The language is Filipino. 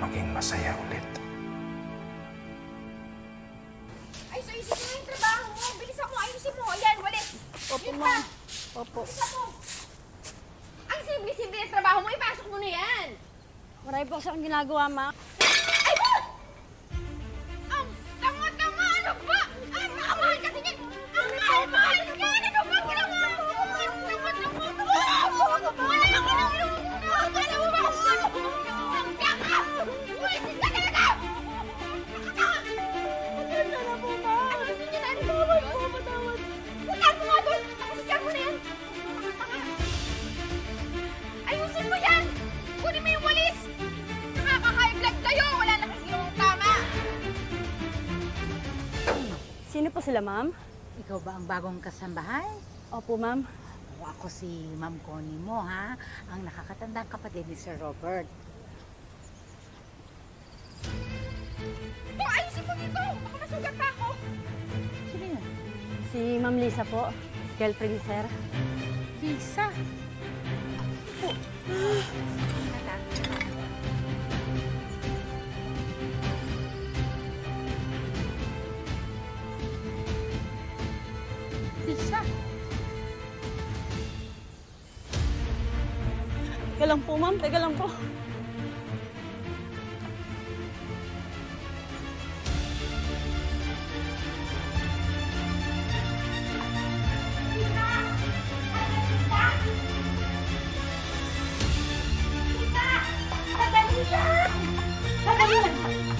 maging masaya ulit. Ay, so isip mo yung trabaho mo. Bilisan mo, ayusin mo. Ayan, walis. Opo, ma'am. Opo. Bilisan mo. Ang simple-simple yung trabaho mo, ipasok mo na yan. Marami po siyang ginagawa, ma'am. Ay, ba? Ang tanga-tanga, ano ba? Ang mahal kasi niyan. Ang mahal-mahal niyan. Ano ba ginawa mo? Ang tanga-tanga. Wala ako nang lumuha. Wala mo ba ako? Ang tanga. Uwisin ka talaga. Patawad na po, ma'am. Ano gusto niya na? Ano ba? Patawad. Huwag mo nga doon. Nakasasyan mo na yan. Ayusin mo yan. Kunin mo yung walis. Nakaka-high blood kayo. Wala na kasi yung tama. Sino po sila, ma'am? Ikaw ba ang bagong kasambahay? Opo, ma'am. O, ako si Ma'am Connie mo, ha? Ang nakakatandang kapatid ni Sir Robert. Ayusin mo dito. Baka masugat pa ako. Sino yun? Si Ma'am Lisa po. Girlfriend ni Sir. Lisa. Lisa. Teka lang po, ma'am. Teka lang po. Madali lang! Madali lang!